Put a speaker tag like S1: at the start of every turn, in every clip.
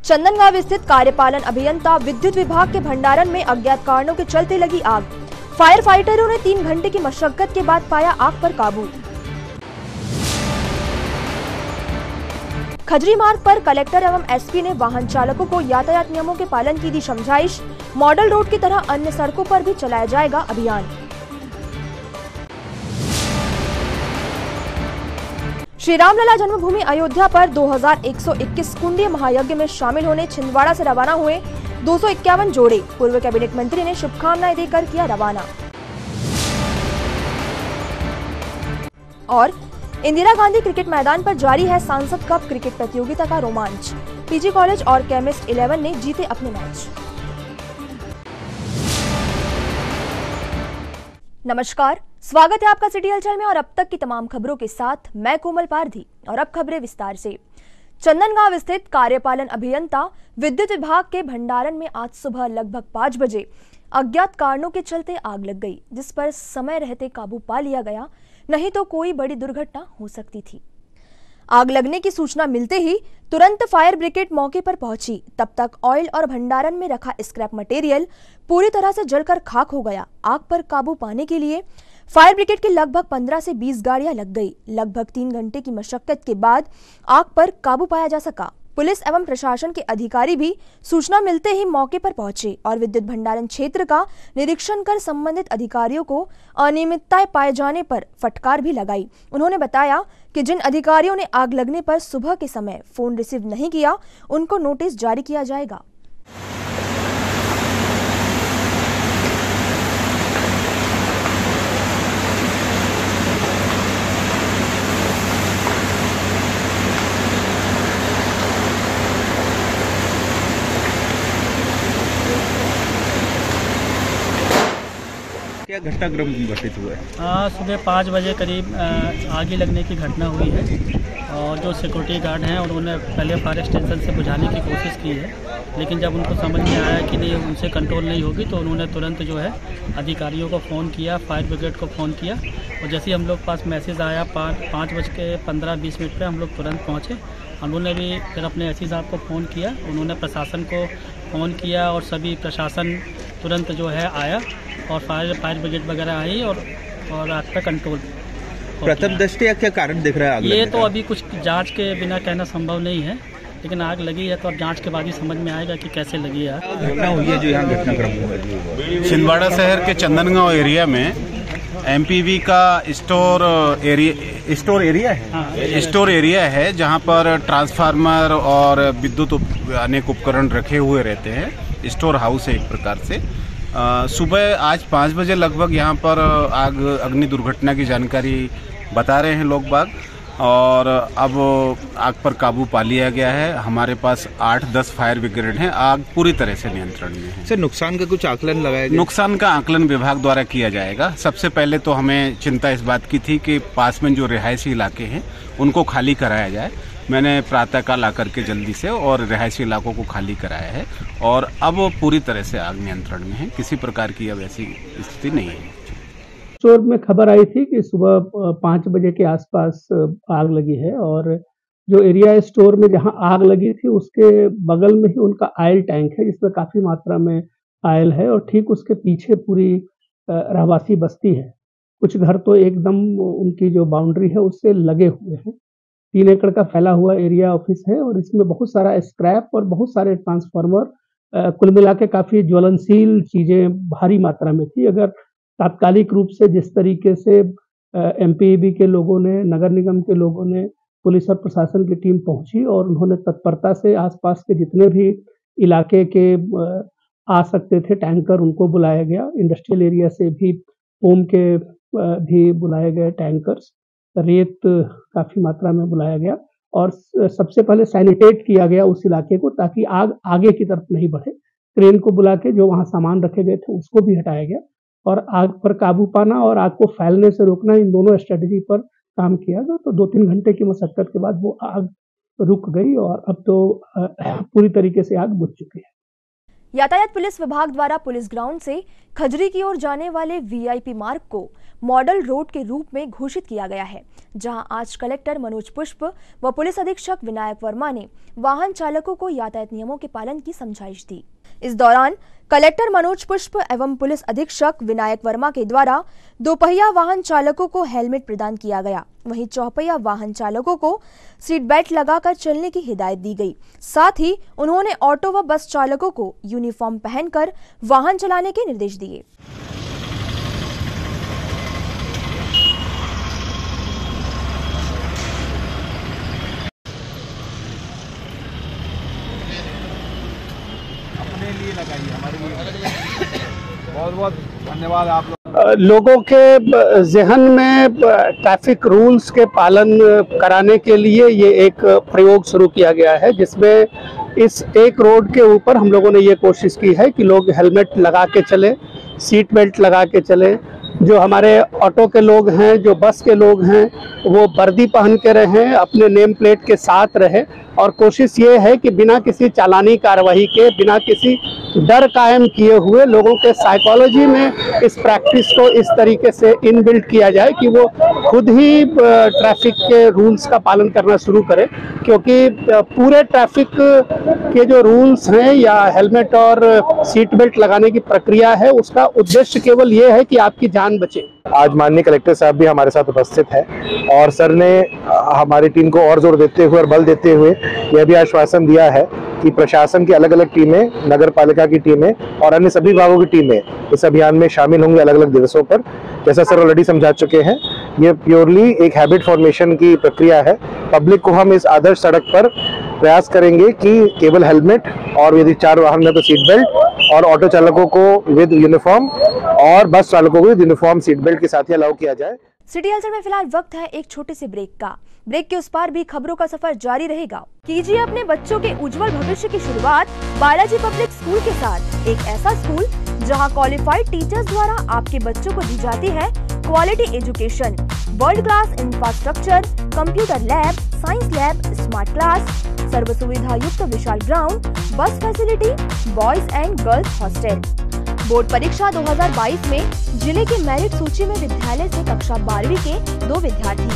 S1: चंदनगांव स्थित कार्यपालन अभियंता विद्युत विभाग के भंडारण में अज्ञात कारणों के चलते लगी आग। फायर फाइटरों ने 3 घंटे की मशक्कत के बाद पाया आग पर काबू। खजरी मार्ग पर कलेक्टर एवं एसपी ने वाहन चालकों को यातायात नियमों के पालन की दी समझाइश। मॉडल रोड की तरह अन्य सड़कों पर भी चलाया जाएगा अभियान। श्री रामलला जन्मभूमि अयोध्या पर 2121 कुंडीय महायज्ञ में शामिल होने छिंदवाड़ा से रवाना हुए 251 जोड़े। पूर्व कैबिनेट मंत्री ने शुभकामनाएं देकर किया रवाना। और इंदिरा गांधी क्रिकेट मैदान पर जारी है सांसद कप क्रिकेट प्रतियोगिता का रोमांच। पीजी कॉलेज और केमिस्ट 11 ने जीते अपने मैच। नमस्कार, स्वागत है आपका सिटी हलचल में और अब तक की तमाम खबरों के साथ मैं कोमल पारधी। और अब खबरें विस्तार से। चंदनगांव स्थित कार्यपालन अभियंता विद्युत विभाग के भंडारण में आज सुबह लगभग 5 बजे अज्ञात कारणों के चलते आग लग गई, जिस पर समय रहते काबू पा लिया गया, नहीं तो कोई बड़ी दुर्घटना हो सकती थी। आग लगने की सूचना मिलते ही तुरंत फायर ब्रिगेड मौके पर पहुंची। तब तक ऑयल और भंडारण में रखा स्क्रैप मटेरियल पूरी तरह से जलकर खाक हो गया। आग पर काबू पाने के लिए फायर ब्रिगेड की लगभग 15 से 20 गाड़ियां लग गई। लगभग 3 घंटे की मशक्कत के बाद आग पर काबू पाया जा सका। पुलिस एवं प्रशासन के अधिकारी भी सूचना मिलते ही मौके पर पहुंचे और विद्युत भंडारण क्षेत्र का निरीक्षण कर संबंधित अधिकारियों को अनियमितताएं पाए जाने पर फटकार भी लगाई। उन्होंने बताया कि जिन अधिकारियों ने आग लगने पर सुबह के समय फोन रिसीव नहीं किया, उनको नोटिस जारी किया जाएगा।
S2: क्या घटनाक्रम घटित हुआ है?
S3: सुबह 5 बजे करीब आग लगने की घटना हुई है और जो सिक्योरिटी गार्ड हैं उन्होंने पहले फायर एक्सटेंशन से बुझाने की कोशिश की है, लेकिन जब उनको समझ में आया कि नहीं उनसे कंट्रोल नहीं होगी तो उन्होंने तुरंत जो है अधिकारियों को फ़ोन किया, फायर ब्रिगेड को फ़ोन किया और जैसे ही हम लोग पास मैसेज आया 5:15-20 पर हम लोग तुरंत पहुँचे। उन्होंने भी फिर अपने एसपी साहब को फ़ोन किया, उन्होंने प्रशासन को फ़ोन किया और सभी प्रशासन तुरंत जो है आया और फायर ब्रिगेड वगैरह आई और आग पर कंट्रोल।
S2: प्रथम दृष्टया क्या कारण दिख रहा है आग लगने का?
S3: ये तो अभी कुछ जांच के बिना कहना संभव नहीं है, लेकिन आग लगी है तो अब जांच के बाद ही समझ में आएगा कि कैसे लगी है।
S2: घटना हुई है जो यहाँ घटनाक्रम हुआ है
S4: छिंदवाड़ा शहर के चंदनगांव एरिया में एमपीवी का स्टोर एरिया है जहाँ पर ट्रांसफार्मर और विद्युत अनेक उपकरण रखे हुए रहते हैं। स्टोर हाउस है एक प्रकार से। सुबह आज 5 बजे लगभग यहाँ पर अग्नि दुर्घटना की जानकारी बता रहे हैं लोग बाग और अब आग पर काबू पा लिया गया है। हमारे पास 8-10 फायर ब्रिगेड हैं। आग पूरी तरह से नियंत्रण में है।
S2: सर, नुकसान का कुछ आकलन लगाया गया?
S4: नुकसान का आकलन विभाग द्वारा किया जाएगा। सबसे पहले तो हमें चिंता इस बात की थी कि पास में जो रिहायशी इलाके हैं उनको खाली कराया जाए। मैंने प्रातःकाल आकर के जल्दी से और रिहायशी इलाकों को खाली कराया है और अब पूरी तरह से आग नियंत्रण में है। किसी प्रकार की अब ऐसी स्थिति नहीं है।
S5: स्टोर में खबर आई थी कि सुबह 5 बजे के आसपास आग लगी है और जो एरिया स्टोर में जहां आग लगी थी उसके बगल में ही उनका ऑयल टैंक है जिसमें काफ़ी मात्रा में ऑयल है और ठीक उसके पीछे पूरी रहवासी बस्ती है। कुछ घर तो एकदम उनकी जो बाउंड्री है उससे लगे हुए हैं। 3 एकड़ का फैला हुआ एरिया ऑफिस है और इसमें बहुत सारा स्क्रैप और बहुत सारे ट्रांसफार्मर कुल मिला के काफ़ी ज्वलनशील चीज़ें भारी मात्रा में थी। अगर तात्कालिक रूप से जिस तरीके से एमपीईबी के लोगों ने, नगर निगम के लोगों ने, पुलिस और प्रशासन की टीम पहुंची और उन्होंने तत्परता से आसपास के जितने भी इलाके के आ सकते थे टैंकर उनको बुलाया गया। इंडस्ट्रियल एरिया से भी फोम के भी बुलाए गए टैंकर्स, रेत काफ़ी मात्रा में बुलाया गया और सबसे पहले सैनिटेट किया गया उस इलाके को ताकि आग आगे की तरफ नहीं बढ़े। क्रेन को बुला के जो वहाँ सामान रखे गए थे उसको भी हटाया गया और आग पर काबू पाना और आग को फैलने से रोकना, इन दोनों स्ट्रेटजी पर काम किया गया। तो 2-3 घंटे की मशक्कत के बाद वो आग रुक गई और अब तो पूरी तरीके से आग बुझ चुकी है।
S1: यातायात पुलिस विभाग द्वारा पुलिस ग्राउंड से खजरी की ओर जाने वाले वीआईपी मार्ग को मॉडल रोड के रूप में घोषित किया गया है, जहां आज कलेक्टर मनोज पुष्प व पुलिस अधीक्षक विनायक वर्मा ने वाहन चालकों को यातायात नियमों के पालन की समझाइश दी। इस दौरान कलेक्टर मनोज पुष्प एवं पुलिस अधीक्षक विनायक वर्मा के द्वारा दोपहिया वाहन चालकों को हेलमेट प्रदान किया गया। वहीं चौपहिया वाहन चालकों को सीट बेल्ट लगाकर चलने की हिदायत दी गई। साथ ही उन्होंने ऑटो व बस चालकों को यूनिफॉर्म पहनकर वाहन चलाने के निर्देश दिए।
S4: बहुत बहुत धन्यवाद आप
S5: लोगों के ज़हन में ट्रैफिक रूल्स के पालन कराने के लिए ये एक प्रयोग शुरू किया गया है, जिसमें इस एक रोड के ऊपर हम लोगों ने ये कोशिश की है कि लोग हेलमेट लगा के चलें, सीट बेल्ट लगा के चलें। जो हमारे ऑटो के लोग हैं, जो बस के लोग हैं, वो वर्दी पहन के रहें, अपने नेम प्लेट के साथ रहें। और कोशिश ये है कि बिना किसी चालानी कार्रवाई के, बिना किसी डर कायम किए हुए लोगों के साइकोलॉजी में इस प्रैक्टिस को इस तरीके से इनबिल्ट किया जाए कि वो खुद ही ट्रैफिक के रूल्स का पालन करना शुरू करें। क्योंकि पूरे ट्रैफिक के जो रूल्स हैं या हेलमेट और सीट बेल्ट लगाने की प्रक्रिया है, उसका उद्देश्य केवल ये है कि आपकी जान बचे।
S6: आज माननीय कलेक्टर साहब भी हमारे साथ उपस्थित है और सर ने हमारी टीम को और जोर देते हुए और बल देते हुए यह भी आश्वासन दिया है कि प्रशासन की अलग अलग टीमें, नगर पालिका की टीमें और अन्य सभी विभागों की टीमें इस अभियान में शामिल होंगी अलग अलग दिवसों पर। जैसा सर ऑलरेडी समझा चुके हैं, ये प्योरली एक हैबिट फॉर्मेशन की प्रक्रिया है। पब्लिक को हम इस आदर्श सड़क पर प्रयास करेंगे कि केवल हेलमेट और यदि 4 वाहन में तो सीट बेल्ट, और ऑटो चालकों को विद यूनिफॉर्म और बस चालकों को विद यूनिफॉर्म सीट बेल्ट के साथ ही अलाउ किया जाए।
S1: सिटी हलचल में फिलहाल वक्त है एक छोटे से ब्रेक का। ब्रेक के उस पार भी खबरों का सफर जारी रहेगा। कीजिए अपने बच्चों के उज्जवल भविष्य की शुरुआत बालाजी पब्लिक स्कूल के साथ। एक ऐसा स्कूल जहां क्वालिफाइड टीचर्स द्वारा आपके बच्चों को दी जाती है quality education, world class infrastructure, computer lab, science lab, smart class, सर्व सुविधा युक्त विशाल ground, bus facility, boys and girls hostel. Board परीक्षा 2022 में जिले की मेरिट सूची में विद्यालय से कक्षा 12वीं के 2 विद्यार्थी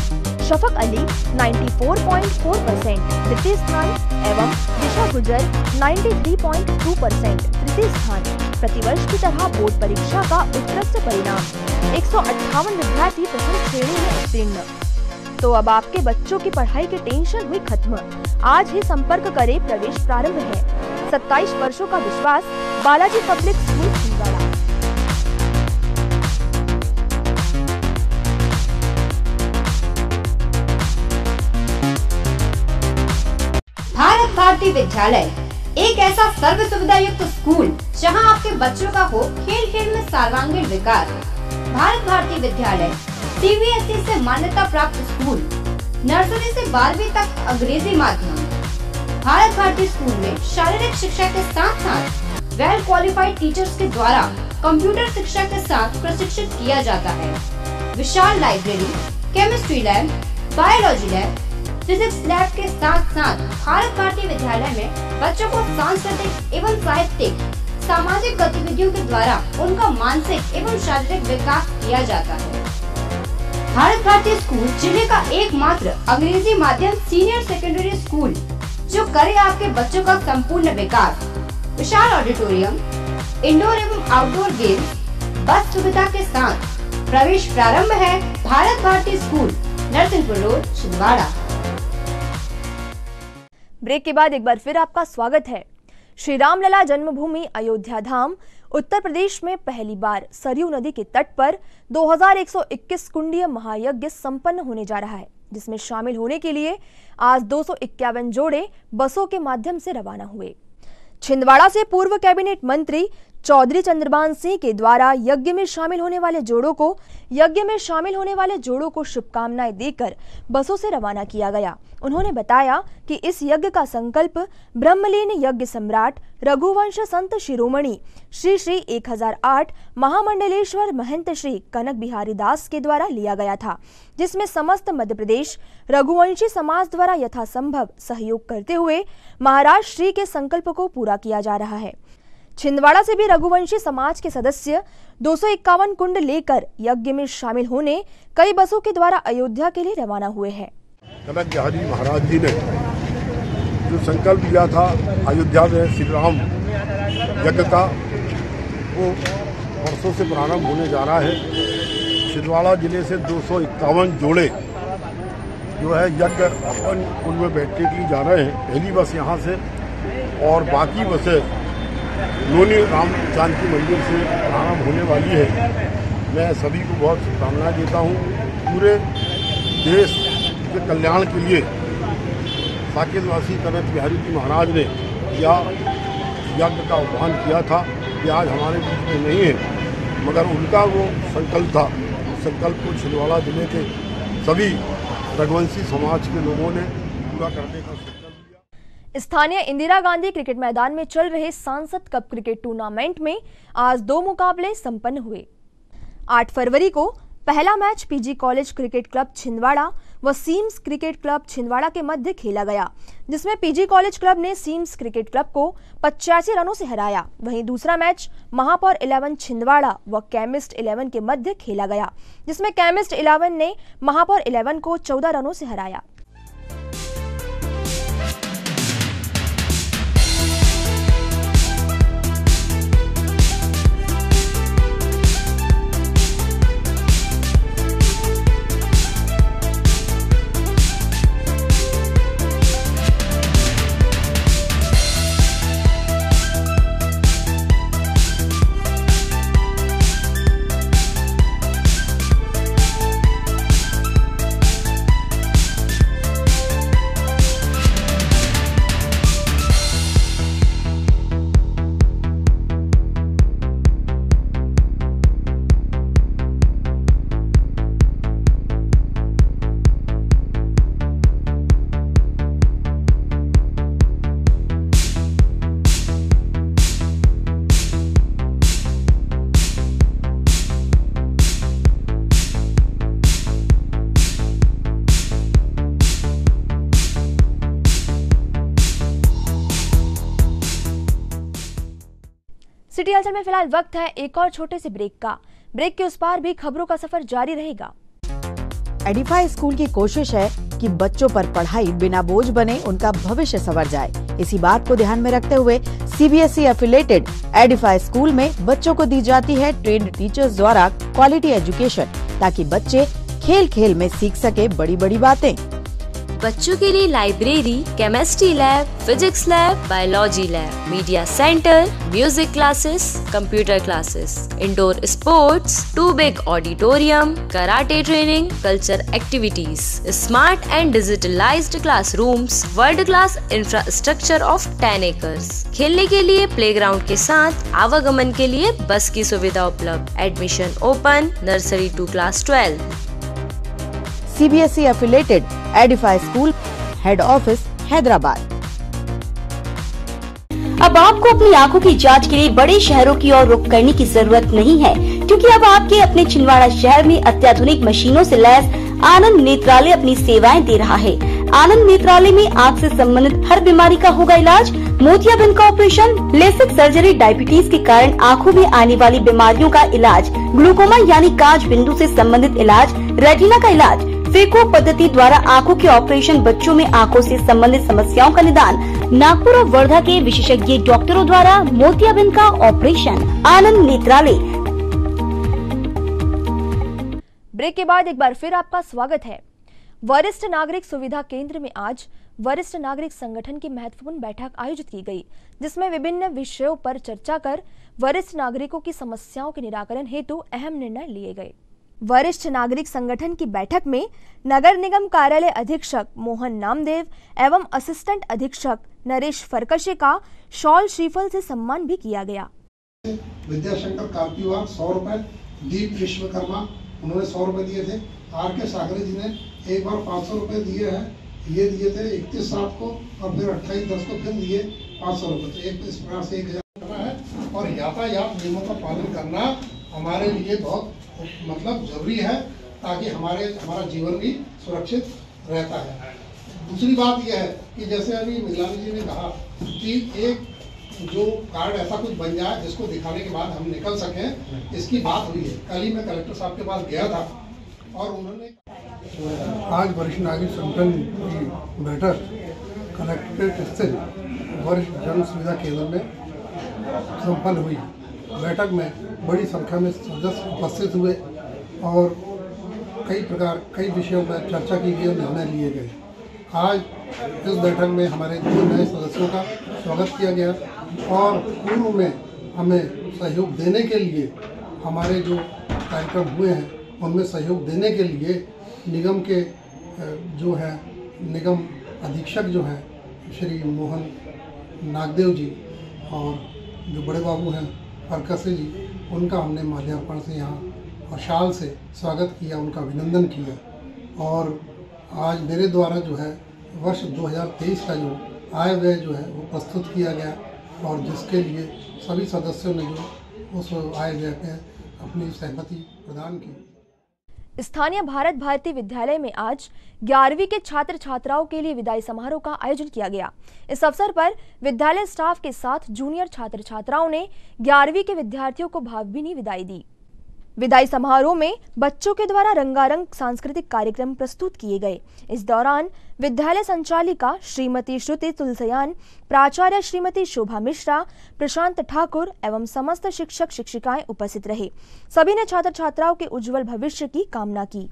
S1: शफक अली 94.4% तृतीय स्थान एवं दिशा गुजर 93.2% तृतीय स्थान। प्रतिवर्ष की तरह बोर्ड परीक्षा का उत्कृष्ट परिणाम 158 विद्यार्थी प्रथम श्रेणी में उत्तीर्ण। तो अब आपके बच्चों की पढ़ाई की टेंशन हुई खत्म। आज ही संपर्क करें, प्रवेश प्रारंभ है। 27 वर्षों का विश्वास, बालाजी पब्लिक स्कूल छिंदवाड़ा।
S7: भारत भारती विद्यालय एक ऐसा सर्व सुविधा युक्त स्कूल जहां आपके बच्चों का हो खेल खेल में सर्वांगीण विकास। भारत भारती विद्यालय CBSE से मान्यता प्राप्त स्कूल, नर्सरी से 12वीं तक अंग्रेजी माध्यम। भारत भारती स्कूल में शारीरिक शिक्षा के साथ साथ वेल क्वालिफाइड टीचर्स के द्वारा कंप्यूटर शिक्षा के साथ प्रशिक्षित किया जाता है। विशाल library, chemistry lab, biology lab, physics lab के साथ साथ भारत भारती विद्यालय में बच्चों को सांस्कृतिक एवं साहित्यिक सामाजिक गतिविधियों के द्वारा उनका मानसिक एवं शारीरिक विकास किया जाता है। भारत भारती स्कूल जिले का एकमात्र अंग्रेजी माध्यम सीनियर सेकेंडरी स्कूल जो करे आपके बच्चों का संपूर्ण विकास। विशाल ऑडिटोरियम, इंडोर एवं आउटडोर गेम, बस सुविधा के साथ। प्रवेश प्रारंभ है। Bharat Bharati school, Narsinghpur road, Chhindwara.
S1: Break के बाद एक बार फिर आपका स्वागत है। श्री रामलला जन्मभूमि अयोध्या धाम उत्तर प्रदेश में पहली बार सरयू नदी के तट पर 2121 कुंडीय महायज्ञ संपन्न होने जा रहा है, जिसमें शामिल होने के लिए आज 251 जोड़े बसों के माध्यम से रवाना हुए। छिंदवाड़ा से पूर्व कैबिनेट मंत्री चौधरी चंद्रभान सिंह के द्वारा यज्ञ में शामिल होने वाले जोड़ों को शुभकामनाएं देकर बसों से रवाना किया गया। उन्होंने बताया कि इस यज्ञ का संकल्प ब्रह्मलीन यज्ञ सम्राट रघुवंश संत शिरोमणि श्री श्री 1008 महामंडलेश्वर महंत श्री कनक बिहारी दास के द्वारा लिया गया था, जिसमें समस्त मध्य प्रदेश रघुवंशी समाज द्वारा यथासंभव सहयोग करते हुए महाराज श्री के संकल्प को पूरा किया जा रहा है। छिंदवाड़ा से भी रघुवंशी समाज के सदस्य 251 कुंड लेकर यज्ञ में शामिल होने कई बसों के द्वारा अयोध्या के लिए रवाना हुए हैं।
S8: कनक बिहारी महाराज जी ने जो संकल्प लिया था अयोध्या में श्री राम यज्ञ का, वो वर्षों से प्रारंभ होने जा रहा है। छिंदवाड़ा जिले से 251 जोड़े जो है यज्ञ अपन कुंड में बैठने के लिए जा रहे हैं। पहली बस यहाँ से और बाकी बसें लोनी राम जानकी मंदिर से प्रारंभ होने वाली है। मैं सभी को बहुत शुभकामनाएं देता हूँ। पूरे देश के कल्याण के लिए साकेतवासी कनक बिहारी जी महाराज ने यह यज्ञ का आह्वान किया था कि आज हमारे बीच में नहीं है, मगर उनका वो संकल्प था। उस संकल्प को छिंदवाड़ा जिले के सभी रघुवंशी समाज के लोगों ने पूरा करने का संकल्प लिया।
S1: स्थानीय इंदिरा गांधी क्रिकेट मैदान में चल रहे सांसद कप क्रिकेट टूर्नामेंट में आज 2 मुकाबले संपन्न हुए। 8 फरवरी को पहला match PG college cricket club Chhindwara व सीम्स क्रिकेट क्लब छिंदवाड़ा के मध्य खेला गया, जिसमें पीजी कॉलेज क्लब ने सीम्स क्रिकेट क्लब को 85 रनों से हराया। वहीं दूसरा मैच महापौर 11 छिंदवाड़ा व केमिस्ट 11 के मध्य खेला गया, जिसमें केमिस्ट 11 ने महापौर 11 को 14 रनों से हराया। सिटी हलचल में फिलहाल वक्त है एक और छोटे से ब्रेक का। ब्रेक के उस पार भी खबरों का सफर जारी रहेगा।
S9: एडिफाई स्कूल की कोशिश है कि बच्चों पर पढ़ाई बिना बोझ बने उनका भविष्य संवर जाए। इसी बात को ध्यान में रखते हुए सीबीएसई एफिलेटेड एडिफाई स्कूल में बच्चों को दी जाती है ट्रेन्ड टीचर्स द्वारा क्वालिटी एजुकेशन, ताकि बच्चे खेल खेल में सीख सके बड़ी बड़ी बातें।
S10: बच्चों के लिए library, chemistry lab, physics lab, biology lab, media centre, music classes, computer classes, indoor sports, 2 big auditorium, karate training, culture activities, smart and digitalised classrooms, world class infrastructure of 10 acres. खेलने के लिए प्लेग्राउंड के साथ आवागमन के लिए बस की सुविधा उपलब्ध। Admission open nursery to class 12।
S9: CBSE affiliated Edify school, head office Hyderabad.
S11: अब आपको अपनी आंखों की जांच के लिए बड़े शहरों की ओर रुख करने की जरूरत नहीं है, क्योंकि अब आपके अपने छिंदवाड़ा शहर में अत्याधुनिक मशीनों से लैस आनंद नेत्रालय अपनी सेवाएं दे रहा है। आनंद नेत्रालय में आँख से संबंधित हर बीमारी का होगा इलाज। मोतियाबिंद का ऑपरेशन, लेसिक सर्जरी, डायबिटीज के कारण आँखों में आने वाली बीमारियों का इलाज, ग्लूकोमा यानी कांच बिंदु से संबंधित इलाज, रेटिना का इलाज, फेको पद्धति द्वारा आंखों के ऑपरेशन, बच्चों में आंखों से संबंधित समस्याओं का निदान, नागपुर और वर्धा के विशेषज्ञ डॉक्टरों द्वारा मोतियाबिंद का ऑपरेशन। आनंद नेत्रालय।
S1: ब्रेक के बाद एक बार फिर आपका स्वागत है। वरिष्ठ नागरिक सुविधा केंद्र में आज वरिष्ठ नागरिक संगठन की महत्वपूर्ण बैठक आयोजित की गई, जिसमें विभिन्न विषयों पर चर्चा कर वरिष्ठ नागरिकों की समस्याओं के निराकरण हेतु अहम निर्णय लिए गए। वरिष्ठ नागरिक संगठन की बैठक में नगर निगम कार्यालय अधीक्षक मोहन नामदेव एवं असिस्टेंट अधीक्षक नरेश फरकशे का शॉल श्रीफल से सम्मान भी किया गया।
S12: विद्याशंकर कार्तिवार 100 रुपए, दीप विश्वकर्मा उन्होंने 100 रुपए दिए थे, आर के सागरे जी ने एक बार 500 रुपए दिए हैं, ये दिए थे 31/7 को और फिर 28/10 को फिर दिए 500 रुपए। तो एक इस प्रकार से 1000 करना है और यातायात नियमों का पालन करना हमारे लिए बहुत मतलब जरूरी है, ताकि हमारा जीवन भी सुरक्षित रहता है। दूसरी बात यह है कि जैसे अभी मिलानी जी ने कहा कि एक जो कार्ड ऐसा कुछ बन जाए जिसको दिखाने के बाद हम निकल सकें, इसकी बात हुई है। कल ही मैं कलेक्टर साहब के पास गया था और उन्होंने आज वरिष्ठ नागरिक संगठन की बैठक कलेक्ट्रेट स्थित वरिष्ठ जन सुविधा केंद्र में संपन्न हुई। बैठक में बड़ी संख्या में सदस्य उपस्थित हुए और कई विषयों पर चर्चा की गई और निर्णय लिए गए। आज इस बैठक में हमारे 2 नए सदस्यों का स्वागत किया गया और पूर्व में हमें सहयोग देने के लिए हमारे जो कार्यक्रम हुए हैं उनमें सहयोग देने के लिए निगम के जो है निगम अधीक्षक जो हैं श्री मोहन नागदेव जी और जो बड़े बाबू हैं परकसे जी, उनका हमने माल्यार्पण से यहाँ और शाल से स्वागत किया, उनका अभिनंदन किया। और आज मेरे द्वारा जो है वर्ष 2023 का जो आय व्यय जो है वो प्रस्तुत किया गया और जिसके लिए सभी सदस्यों ने जो उस आय व्यय पे अपनी सहमति प्रदान की।
S1: स्थानीय भारत भारती विद्यालय में आज 11वीं के छात्र छात्राओं के लिए विदाई समारोह का आयोजन किया गया। इस अवसर पर विद्यालय स्टाफ के साथ जूनियर छात्र छात्राओं ने 11वीं के विद्यार्थियों को भावभीनी विदाई दी। विदाई समारोह में बच्चों के द्वारा रंगारंग सांस्कृतिक कार्यक्रम प्रस्तुत किए गए। इस दौरान विद्यालय संचालिका श्रीमती श्रुति तुलसियान, प्राचार्य श्रीमती शोभा मिश्रा, प्रशांत ठाकुर एवं समस्त शिक्षक शिक्षिकाएं उपस्थित रहे। सभी ने छात्र छात्राओं के उज्जवल भविष्य की कामना की।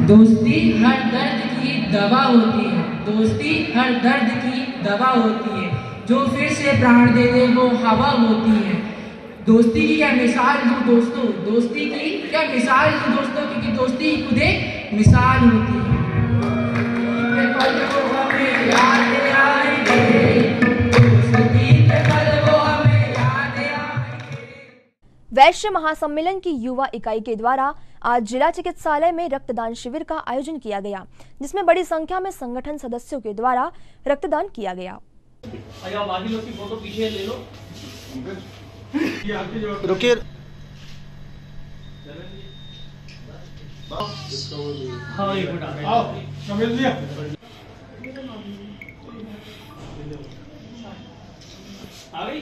S13: दोस्ती हर दर्द की दवा होती है, दोस्ती हर दर्द की दवा होती है, जो फिर से प्राण दे दे वो हवा होती है। दोस्ती की क्या मिसाल दूं दोस्तों, दोस्ती की क्या मिसाल दूं दोस्तों, क्योंकि दोस्ती खुद एक मिसाल होती है।
S1: वैश्य महासम्मेलन की युवा इकाई के द्वारा आज जिला चिकित्सालय में रक्तदान शिविर का आयोजन किया गया, जिसमें बड़ी संख्या में संगठन सदस्यों के द्वारा रक्तदान किया गया।
S3: बाकी लोग की फोटो पीछे ले लो।
S2: रुकिए।
S3: हाँ ये फोटो
S8: आओ समझ लिया।
S3: आ गई।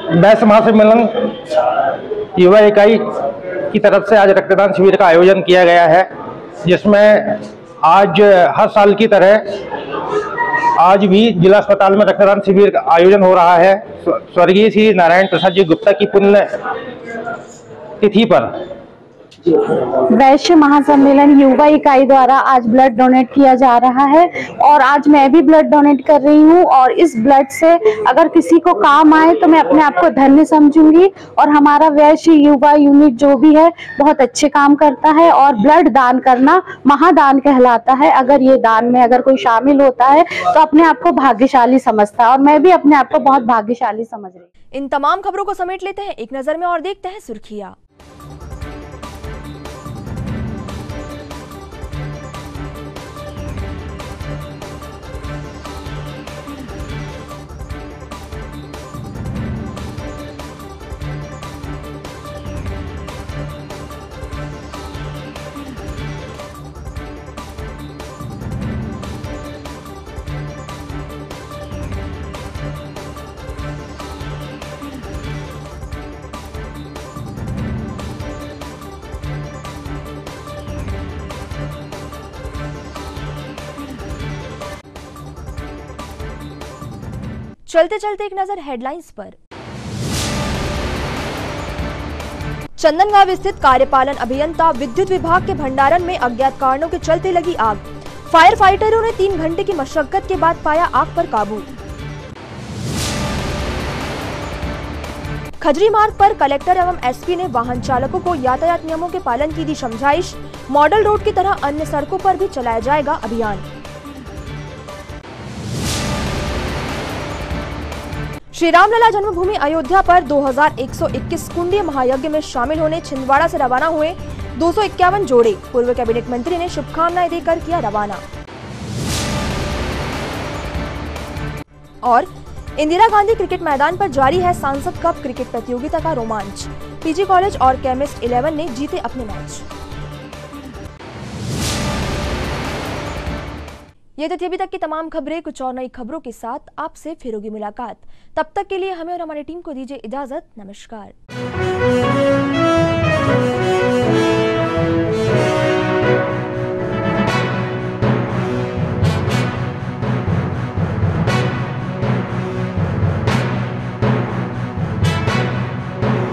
S14: वैश्य महासम्मेलन युवा इकाई की तरफ से आज रक्तदान शिविर का आयोजन किया गया है, जिसमें आज हर साल की तरह आज भी जिला अस्पताल में रक्तदान शिविर का आयोजन हो रहा है। स्वर्गीय श्री नारायण प्रसाद जी गुप्ता की पुण्य तिथि पर
S15: वैश्य महासम्मेलन युवा इकाई द्वारा आज ब्लड डोनेट किया जा रहा है और आज मैं भी ब्लड डोनेट कर रही हूं और इस ब्लड से अगर किसी को काम आए तो मैं अपने आप को धन्य समझूंगी। और हमारा वैश्य युवा यूनिट जो भी है बहुत अच्छे काम करता है और ब्लड दान करना महादान कहलाता है। अगर ये दान में अगर कोई शामिल होता है तो अपने आप को भाग्यशाली समझता है और मैं भी अपने आप को बहुत भाग्यशाली समझ रही हूँ।
S1: इन तमाम खबरों को समेट लेते हैं एक नजर में और देखते हैं सुर्खियां। चलते चलते एक नजर हेडलाइंस पर। चंदनगांव स्थित कार्यपालन अभियंता विद्युत विभाग के भंडारण में अज्ञात कारणों के चलते लगी आग। फायर फाइटरों ने 3 घंटे की मशक्कत के बाद पाया आग पर काबू। खजरी मार्ग पर कलेक्टर एवं एसपी ने वाहन चालकों को यातायात नियमों के पालन की दी समझाइश। मॉडल रोड की तरह अन्य सड़कों पर भी चलाया जाएगा अभियान। श्री रामलला जन्मभूमि अयोध्या पर 2121 कुंडीय महायज्ञ में शामिल होने छिंदवाड़ा से रवाना हुए 251 जोड़े। पूर्व कैबिनेट मंत्री ने शुभकामनाएं देकर किया रवाना। और इंदिरा गांधी क्रिकेट मैदान पर जारी है सांसद कप क्रिकेट प्रतियोगिता का रोमांच। पीजी कॉलेज और केमिस्ट 11 ने जीते अपने मैच। ये थी अभी तक की तमाम खबरें। कुछ और नई खबरों के साथ आपसे फिर होगी मुलाकात। तब तक के लिए हमें और हमारी टीम को दीजिए इजाजत। नमस्कार।